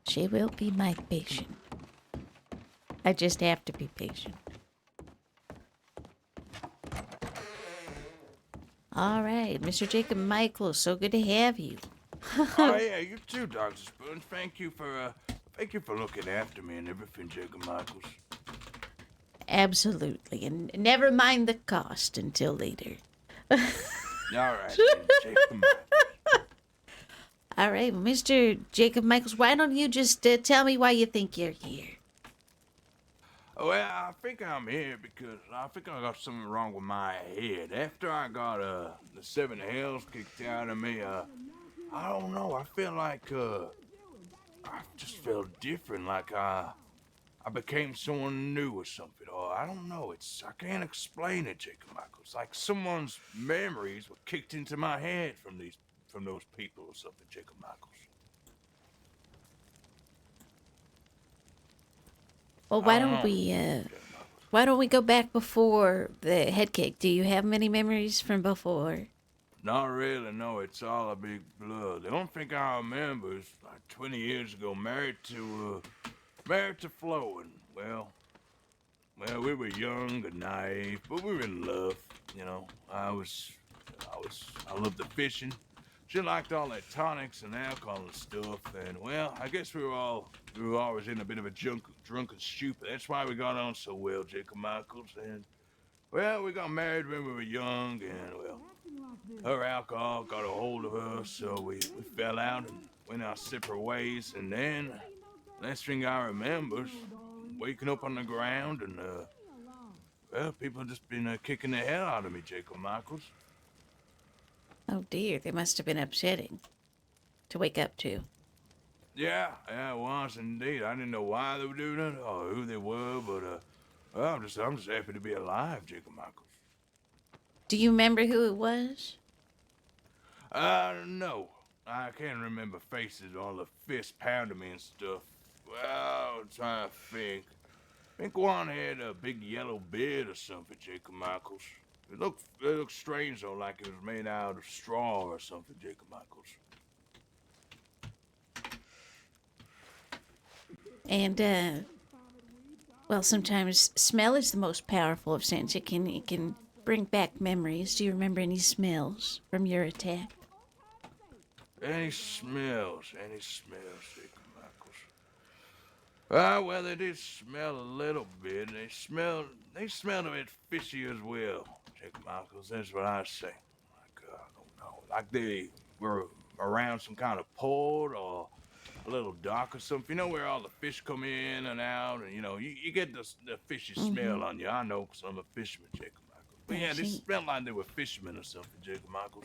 She will be my patient. I just have to be patient. All right, Mr. Jacob Michael, so good to have you. Oh yeah, you too, Dr. Spoon. Thank you for looking after me and everything, Jacob Michaels. Absolutely, and never mind the cost until later. All right then, Jacob Michaels. All right, Mr. Jacob Michaels, why don't you just tell me why you think you're here? Well, I think I'm here because I think I got something wrong with my head. After I got the seven hells kicked out of me, I don't know. I feel like I just feel different. Like I became someone new or something. Or I don't know. I can't explain it, Jacob Michaels. Like someone's memories were kicked into my head from those people or something, Jacob Michaels. Well, I don't know, Jacob Michaels. why don't we go back before the head kick? Do you have many memories from before? Not really, no. It's all a big blur. The only thing I remember is like 20 years ago, married to Flo, and well, we were young and naive, but we were in love. You know, I loved the fishing. She liked all that tonics and alcohol and stuff, and well, I guess we were always in a bit of a drunken stupid. That's why we got on so well, Jacob Michaels, and well, we got married when we were young, and well, her alcohol got a hold of her, so we fell out and went our separate ways, and then last thing I remember is waking up on the ground and well, people just been kicking the hell out of me, Jacob Michaels. Oh dear, they must have been upsetting to wake up to. Yeah, it was indeed. I didn't know why they were doing it or who they were, but well, I'm just happy to be alive, Jacob Michaels. Do you remember who it was? No, I can't remember faces, all the fists pounding me and stuff. Well, I'm trying to think. I think one had a big yellow beard or something, Jacob Michaels. It looked strange though, like it was made out of straw or something, Jacob Michaels. And well, sometimes smell is the most powerful of scents. It can bring back memories. Do you remember any smells from your attack? Any smells, Jacob Michaels. Ah, well, they did smell a little bit. They smelled a bit fishy as well, Jacob Michaels. That's what I say. Like, I don't know, like they were around some kind of port or a little dock or something. You know where all the fish come in and out, and you get the fishy Mm-hmm. smell on you. I know because I'm a fisherman, Jacob Michaels. But I yeah, this see. smelled like they were fishermen or something, Jacob Michaels.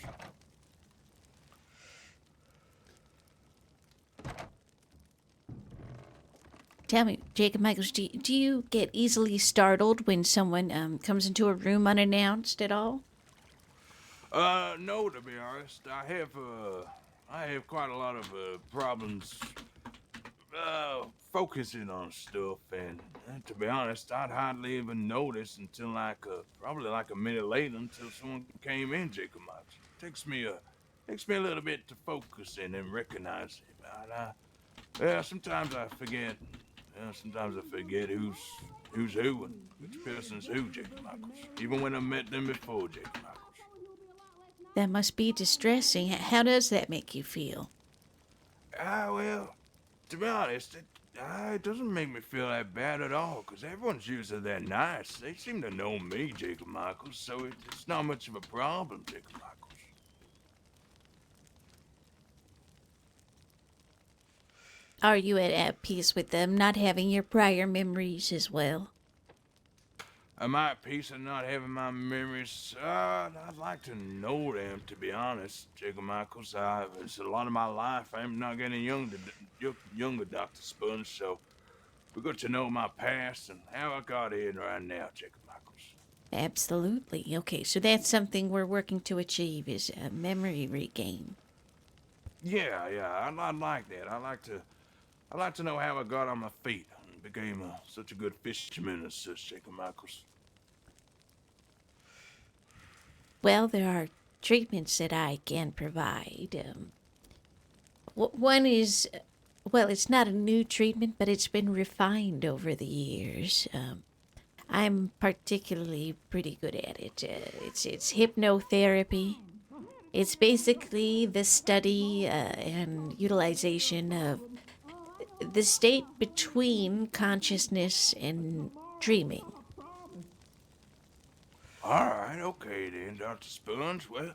Tell me, Jacob Michaels, do you get easily startled when someone comes into a room unannounced at all? No, to be honest, I have quite a lot of problems focusing on stuff, and to be honest, I'd hardly even notice until probably like a minute later until someone came in, Jacob Michaels. Takes me a little bit to focus in and recognize it. Yeah, sometimes I forget. Yeah, sometimes I forget who's who and which person's who, Jacob Michaels. Even when I met them before, Jacob Michaels. That must be distressing. How does that make you feel? Well, to be honest, it doesn't make me feel that bad at all, because everyone's usually that nice. They seem to know me, Jacob Michaels, so it's not much of a problem, Jacob Michaels. Are you at peace with them not having your prior memories as well? Am I at peace of not having my memories? I'd like to know them, to be honest, Jacob Michaels. It's a lot of my life. I'm not getting younger, Dr. Sponge, so we're good to know my past and how I got here right now, Jacob Michaels. Absolutely. Okay, so that's something we're working to achieve is a memory regain. Yeah, I'd like that. I'd like to know how I got on my feet and became such a good fisherman as such, Jacob Michaels. Well, there are treatments that I can provide. One is Well, it's not a new treatment, but it's been refined over the years. I'm particularly pretty good at it. It's hypnotherapy. It's basically the study and utilization of the state between consciousness and dreaming. All right, okay then, Dr. Sponge. Well,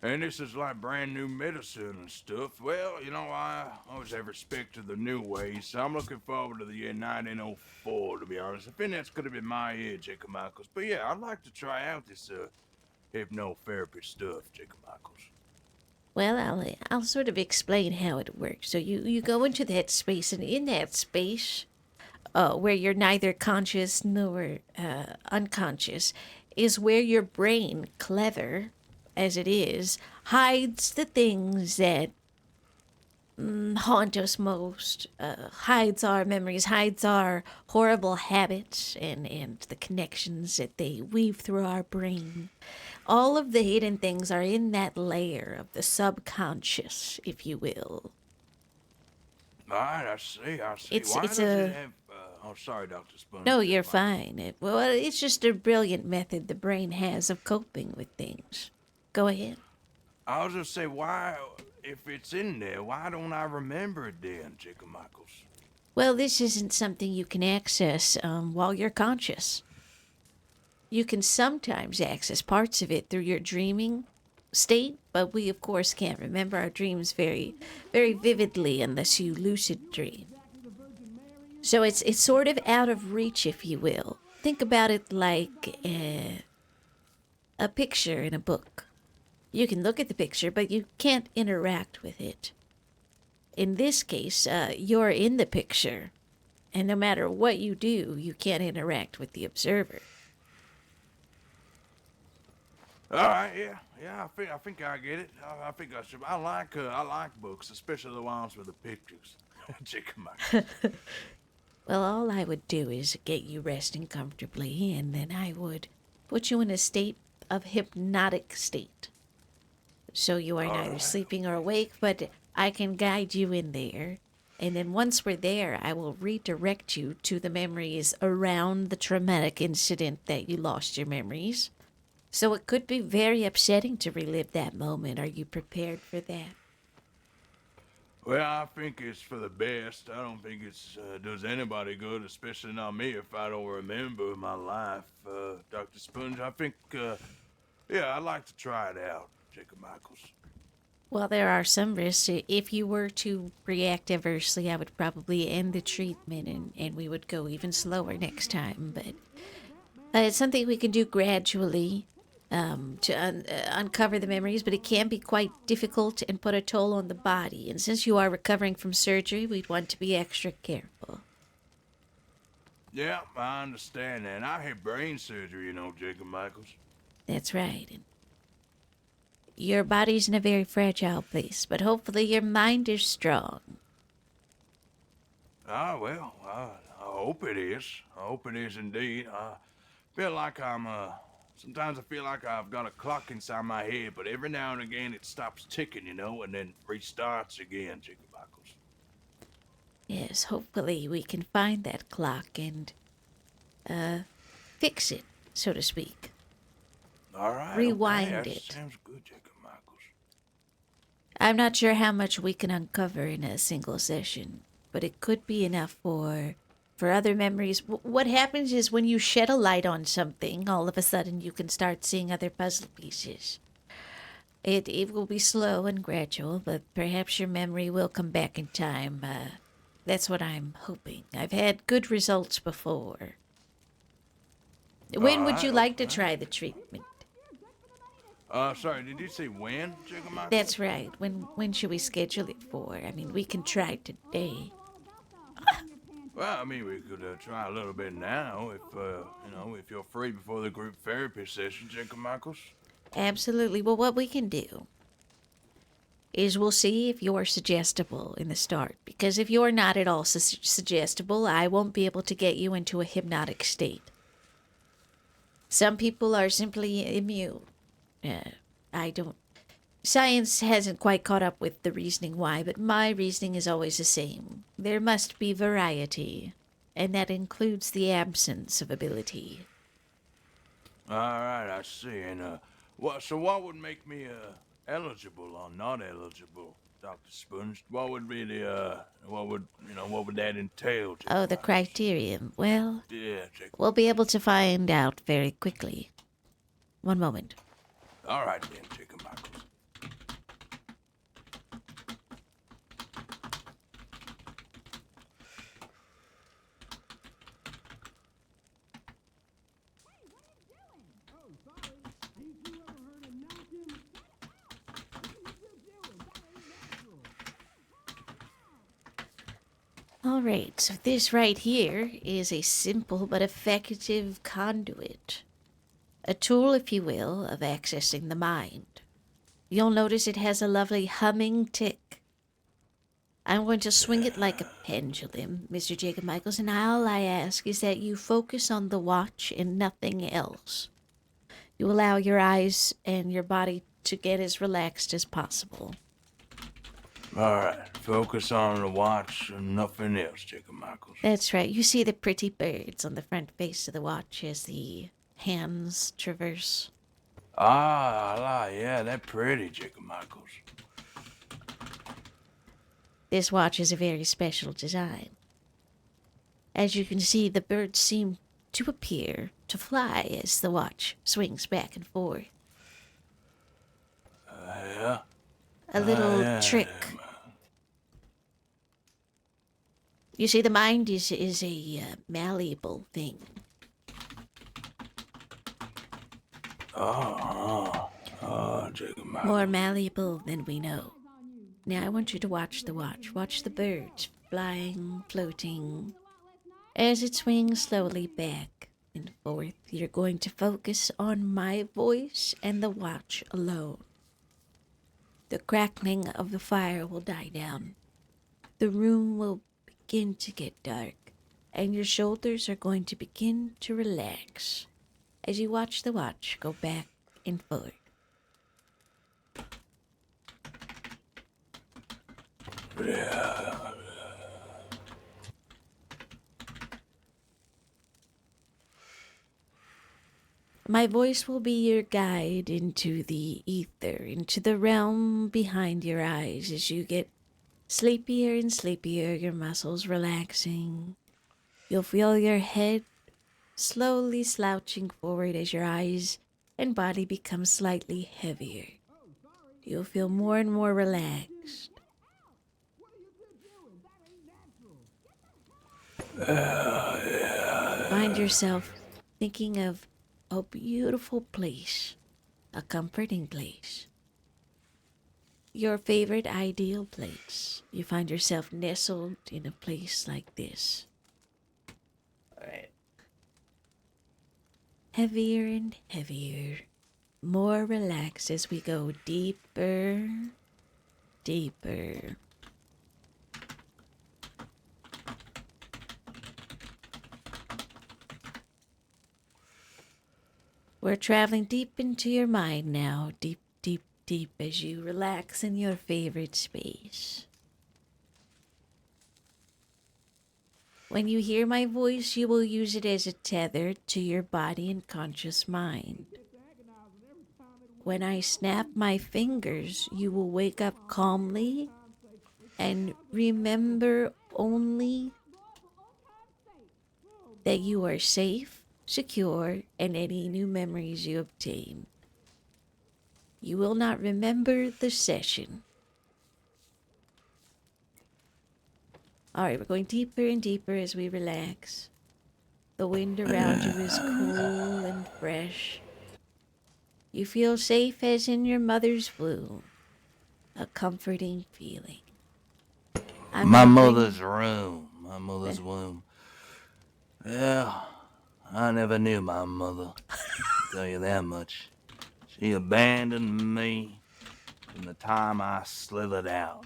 and this is like brand new medicine and stuff. Well, I always have respect to the new ways, so I'm looking forward to the year 1904, to be honest. I think that's gonna be my year, Jacob Michaels. But yeah, I'd like to try out this hypnotherapy stuff, Jacob Michaels. Well, I'll sort of explain how it works. So you go into that space, and in that space, where you're neither conscious nor unconscious, is where your brain, clever as it is, hides the things that haunt us most, hides our memories, hides our horrible habits and the connections that they weave through our brain. All of the hidden things are in that layer of the subconscious, if you will. All right, I see, I see. It's Why it's does it a have... oh, sorry, Dr. Sponge, no, you're Jacob Michaels. fine. Well, it's just a brilliant method the brain has of coping with things. Go ahead. I was just say, why, if it's in there, why don't I remember it then, Jacob Michaels? Well, this isn't something you can access while you're conscious. You can sometimes access parts of it through your dreaming state, but we, of course, can't remember our dreams very, very vividly unless you lucid dream. So it's sort of out of reach, if you will. Think about it like a picture in a book. You can look at the picture, but you can't interact with it. In this case, you're in the picture, and no matter what you do, you can't interact with the observer. All right, yeah, I think I get it. I think I should. I like books, especially the ones with the pictures. Jacob Michaels. Well, all I would do is get you resting comfortably, and then I would put you in a state of hypnotic state. So you are All neither right. sleeping or awake, but I can guide you in there. And then once we're there, I will redirect you to the memories around the traumatic incident that you lost your memories. So it could be very upsetting to relive that moment. Are you prepared for that? Well, I think it's for the best. I don't think it's does anybody good, especially not me, if I don't remember my life, Dr. Sponge. I think, yeah, I'd like to try it out, Jacob Michaels. Well, there are some risks. If you were to react adversely, I would probably end the treatment and we would go even slower next time. But it's something we can do gradually to uncover the memories, but it can be quite difficult and put a toll on the body. And since you are recovering from surgery, we'd want to be extra careful. Yeah, I understand that. And I had brain surgery, Jacob Michaels. That's right. And your body's in a very fragile place, but hopefully your mind is strong. Ah, well, I hope it is. I hope it is indeed. I feel like sometimes I feel like I've got a clock inside my head, but every now and again it stops ticking, and then restarts again, Jacob Michaels. Yes, hopefully we can find that clock and fix it, so to speak. All right, okay, Rewind that it. sounds good, Jacob Michaels. I'm not sure how much we can uncover in a single session, but it could be enough for other memories. What happens is when you shed a light on something, all of a sudden you can start seeing other puzzle pieces. It will be slow and gradual, but perhaps your memory will come back in time. That's what I'm hoping. I've had good results before. When All would right, you like to okay. try the treatment? Sorry, did you say when, Jacob Michaels? That's right. When should we schedule it for? I mean, we can try today. Well, I mean, we could try a little bit now if you're free before the group therapy session, Jacob Michaels. Absolutely. Well, what we can do is we'll see if you're suggestible in the start. Because if you're not at all suggestible, I won't be able to get you into a hypnotic state. Some people are simply immune. I don't Science hasn't quite caught up with the reasoning why, but my reasoning is always the same. There must be variety, and that includes the absence of ability. All right, I see. And what would make me eligible or not eligible, Doctor Sponge? What would be the what would that entail, Oh, Jacob the Michaels? criterion. Well, Yeah, Jacob. we'll be able to find out very quickly. One moment. All right then, Jacob Michaels. All right, so this right here is a simple but effective conduit. A tool, if you will, of accessing the mind. You'll notice it has a lovely humming tick. I'm going to swing it like a pendulum, Mr. Jacob Michaels, and all I ask is that you focus on the watch and nothing else. You allow your eyes and your body to get as relaxed as possible. All right, focus on the watch and nothing else, Jacob Michaels. That's right. You see the pretty birds on the front face of the watch as the hands traverse. Yeah, they're pretty, Jacob Michaels. This watch is a very special design. As you can see, the birds seem to appear to fly as the watch swings back and forth. Yeah. A little Yeah. trick. You see, the mind is a malleable thing. Jacob Michaels. More malleable than we know. Now I want you to watch the watch. Watch the birds flying, floating. As it swings slowly back and forth, you're going to focus on my voice and the watch alone. The crackling of the fire will die down. The room will begin to get dark, and your shoulders are going to begin to relax as you watch the watch go back and forth. My voice will be your guide into the ether, into the realm behind your eyes as you get sleepier and sleepier, your muscles relaxing. You'll feel your head slowly slouching forward as your eyes and body become slightly heavier. You'll feel more and more relaxed. Find yourself thinking of a beautiful place, a comforting place. Your favorite ideal place. You find yourself nestled in a place like this. Alright. Heavier and heavier. More relaxed as we go deeper, deeper. We're traveling deep into your mind now, deep, deep, deep as you relax in your favorite space. When you hear my voice, you will use it as a tether to your body and conscious mind. When I snap my fingers, you will wake up calmly and remember only that you are safe, secure, and any new memories you obtain. You will not remember the session. All right, we're going deeper and deeper as we relax. The wind around you is cool and fresh. You feel safe as in your mother's womb. A comforting feeling. My mother's room. My mother's womb. Yeah, I never knew my mother. I'll tell you that much. She abandoned me from the time I slithered out.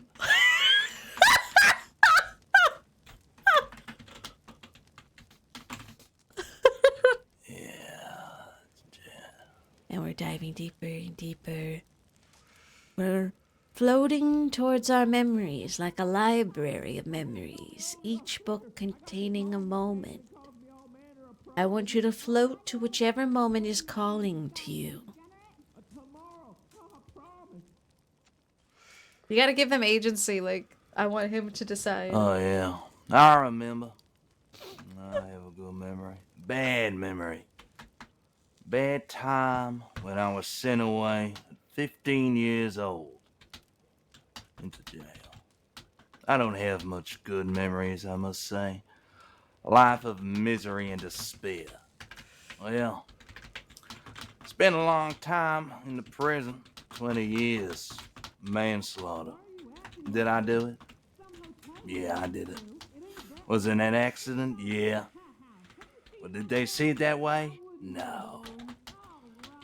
And we're diving deeper and deeper. We're floating towards our memories like a library of memories, each book containing a moment. I want you to float to whichever moment is calling to you. You gotta give him agency. Like, I want him to decide. Oh, yeah. I remember. I have a good memory. Bad memory. Bad time when I was sent away at 15 years old into jail. I don't have much good memories, I must say. A life of misery and despair. Well, it's been a long time in the prison. 20 years. Manslaughter. Did I do it? Yeah, I did it. Was it an accident? Yeah. But did they see it that way? No.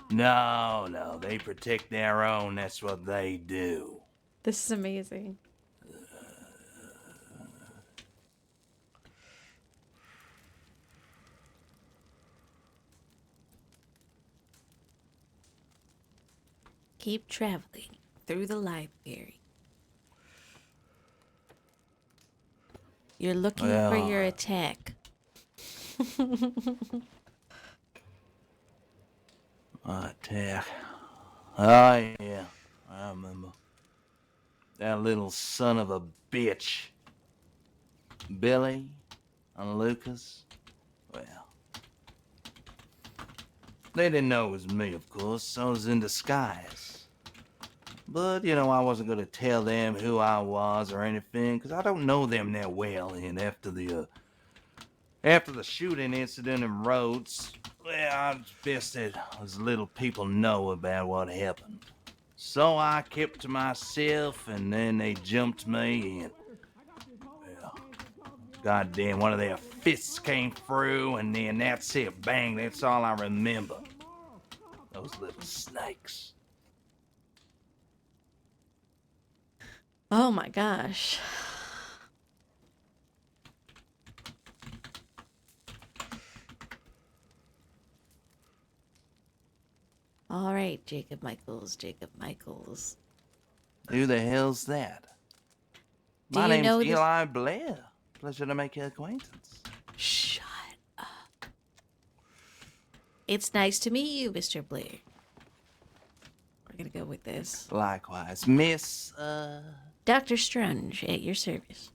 No. They protect their own. That's what they do. This is amazing. Keep traveling through the library. You're looking for your attack. Attack. Oh, yeah. I remember. That little son of a bitch. Billy and Lucas. Well, they didn't know it was me, of course, so I was in disguise. But, I wasn't going to tell them who I was or anything, because I don't know them that well, and after the shooting incident in Rhodes, well, it's best that as little people know about what happened. So I kept to myself, and then they jumped me, and, well, goddamn, one of their fists came through, and then that's it. Bang, that's all I remember. Those little snakes. Oh my gosh. All right, Jacob Michaels. Who the hell's that? Do My you name's know this? Eli Blair. Pleasure to make your acquaintance. Shut up. It's nice to meet you, Mr. Blair. We're gonna go with this. Likewise, Miss, Dr. Strunge, at your service.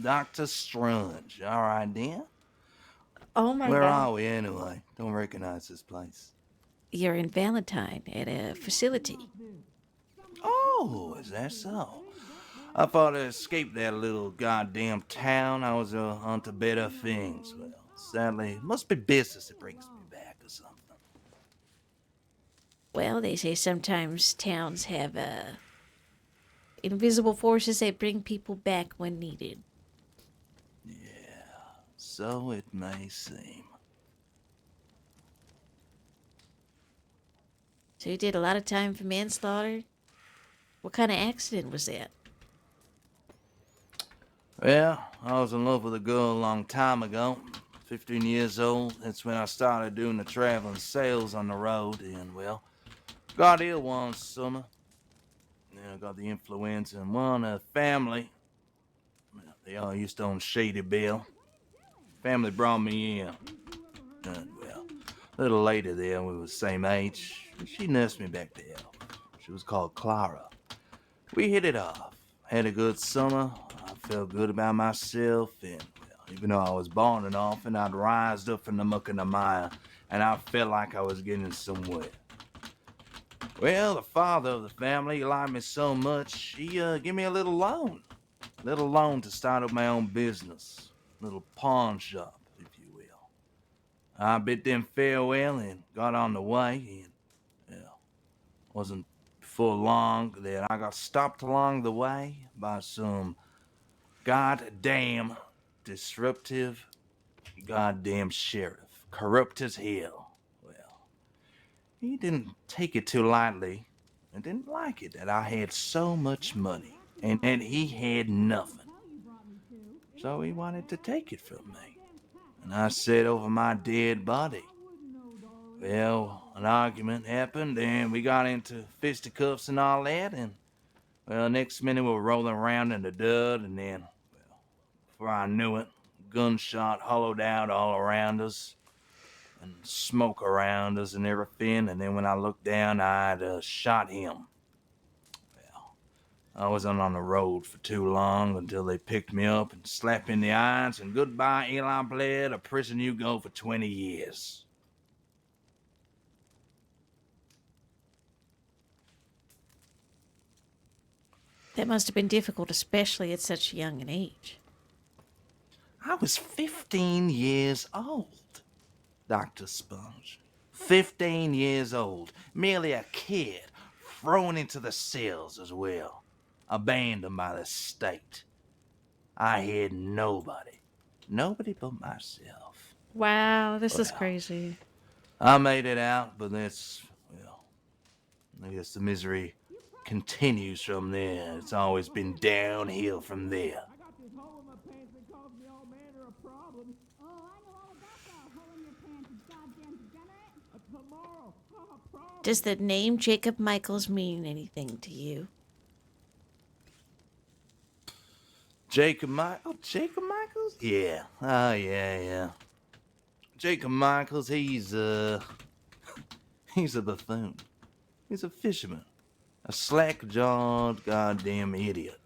Dr. Strunge. All right, then. Oh my Where god. are we anyway? Don't recognize this place. You're in Valentine at a facility. Oh, is that so? I thought I escaped that little goddamn town. I was on to better things. Well, sadly, it must be business that brings me back or something. Well, they say sometimes towns have invisible forces that bring people back when needed. So it may seem. So you did a lot of time for manslaughter? What kind of accident was that? Well, I was in love with a girl a long time ago. 15 years old. That's when I started doing the traveling sales on the road. And, well, got ill one summer. Then I got the influenza and one family. Well, they all used to own Shady Bill. Family brought me in. And, well, a little later there, we were the same age. She nursed me back to health. She was called Clara. We hit it off. Had a good summer. I felt good about myself. And, well, even though I was born and off, and I'd rised up from the muck and the mire, and I felt like I was getting somewhere. Well, the father of the family, he liked me so much, he gave me a little loan. Little loan to start up my own business. Little pawn shop, if you will. I bid them farewell and got on the way, and, well, wasn't before long that I got stopped along the way by some goddamn disruptive goddamn sheriff. Corrupt as hell. Well, he didn't take it too lightly and didn't like it that I had so much money and he had nothing. So he wanted to take it from me. And I said over my dead body. well, an argument happened, and we got into fisticuffs and all that, and, well, next minute we were rolling around in the dirt, and then, well, before I knew it, gunshot hollowed out all around us, and smoke around us and everything, and then when I looked down, I'd shot him. Well, I wasn't on the road for too long until they picked me up and slapped me in the eyes, and goodbye, Eli Blair, to prison you go for 20 years. That must have been difficult, especially at such a young an age. I was 15 years old, Dr. Sponge. 15 years old. Merely a kid, thrown into the cells as well. Abandoned by the state. I had nobody. Nobody but myself. Wow, this is Well. crazy. I made it out, but that's, well, I guess the misery continues from there. It's always been downhill from there. I got this hole in my pants that caused me all manner of problems. Oh, I know all about that hole in your pants, you goddamn degenerate. Tomorrow, problem. Does the name Jacob Michaels mean anything to you? Jacob Michaels? Yeah. Oh, yeah. Jacob Michaels, he's a buffoon. He's a fisherman. A slack-jawed goddamn idiot.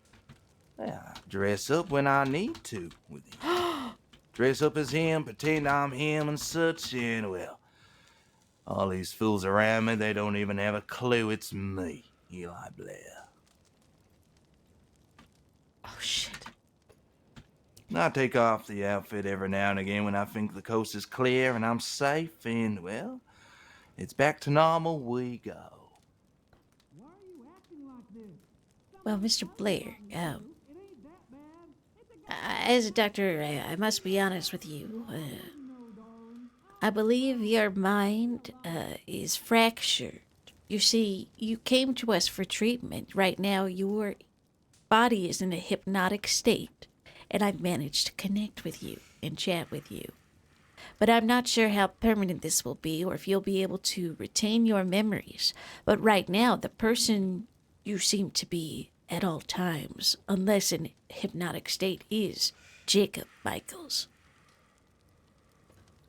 Yeah, I dress up when I need to with him. Dress up as him, pretend I'm him and such, and, well, all these fools around me, they don't even have a clue it's me, Eli Blair. Oh, shit. I take off the outfit every now and again when I think the coast is clear and I'm safe, and, well, it's back to normal we go. Why are you acting like this? Well, Mr. Blair, It ain't that bad. as a doctor, I must be honest with you. I believe your mind is fractured. You see, you came to us for treatment. Right now, your body is in a hypnotic state, and I've managed to connect with you and chat with you. But I'm not sure how permanent this will be or if you'll be able to retain your memories. But right now, the person you seem to be at all times, unless in hypnotic state, is Jacob Michaels.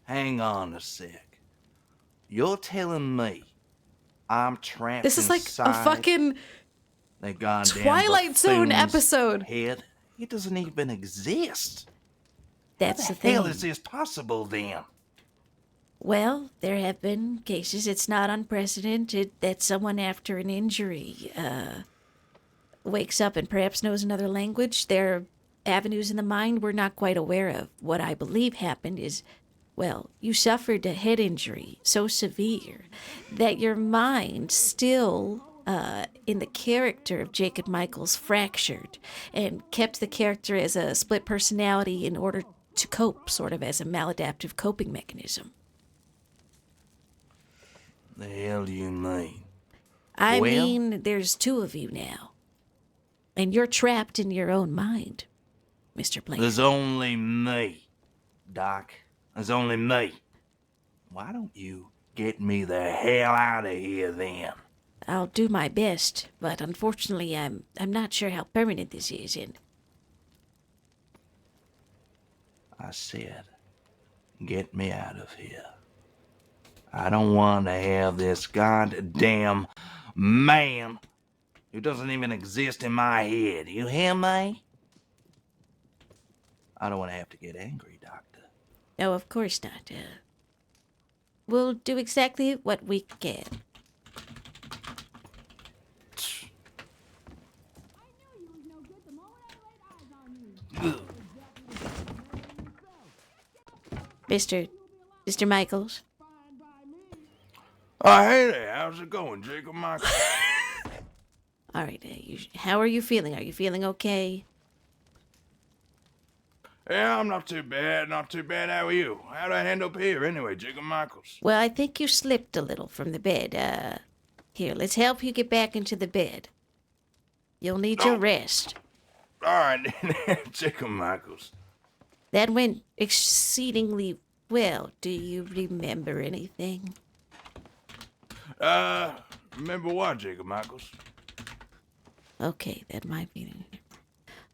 Hang on a sec. You're telling me I'm trapped This is like a inside fucking that goddamn Twilight Zone buffoon's episode. head? It doesn't even exist. That's How the the hell thing. is this possible then? Well, there have been cases, it's not unprecedented, that someone after an injury wakes up and perhaps knows another language. There are avenues in the mind we're not quite aware of. What I believe happened is, well, you suffered a head injury so severe that your mind still, in the character of Jacob Michaels, fractured and kept the character as a split personality in order to cope, sort of as a maladaptive coping mechanism. The hell do you mean? I Well? mean, there's two of you now. And you're trapped in your own mind, Mr. Blaine. There's only me, Doc. There's only me. Why don't you get me the hell out of here then? I'll do my best, but unfortunately, I'm not sure how permanent this is, and I said, get me out of here. I don't want to have this goddamn man who doesn't even exist in my head. You hear me? I don't want to have to get angry, Doctor. no, of course not. We'll do exactly what we can. I knew you was no good the moment I laid eyes on you. Mr. Michaels? Oh, hey there. How's it going, Jacob Michael? All right, how are you feeling? Are you feeling okay? Yeah, I'm not too bad. Not too bad. How are you? How'd I end up here anyway, Jacob Michaels? Well, I think you slipped a little from the bed. Here, let's help you get back into the bed. You'll need your rest. All right, Jacob Michaels. That went exceedingly well. Do you remember anything? Remember what, Jacob Michaels? Okay, that might be.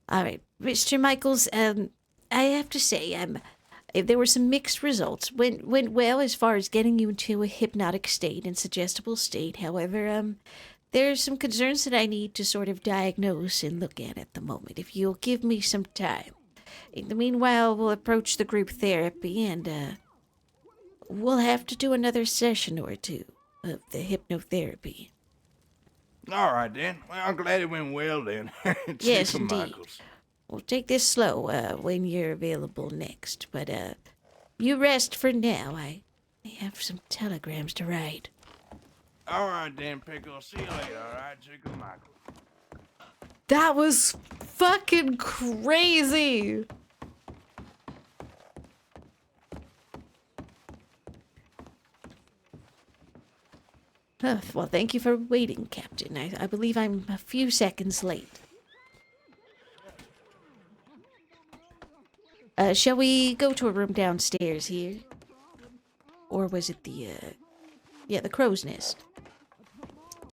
All right, Mr. Michaels. I have to say, there were some mixed results. Went well as far as getting you into a hypnotic state and suggestible state. However, there's some concerns that I need to sort of diagnose and look at the moment. If you'll give me some time. In the meanwhile, we'll approach the group therapy and we'll have to do another session or two of the hypnotherapy. All right, then. Well, I'm glad it went well, then. Yes, Jacob indeed. Michaels. We'll take this slow when you're available next, but you rest for now. I have some telegrams to write. All right, then, Pickle. See you later, all right, Jacob Michaels? That was fucking crazy. Well, thank you for waiting, Captain. I believe I'm a few seconds late. Shall we go to a room downstairs here? Or was it the crow's nest?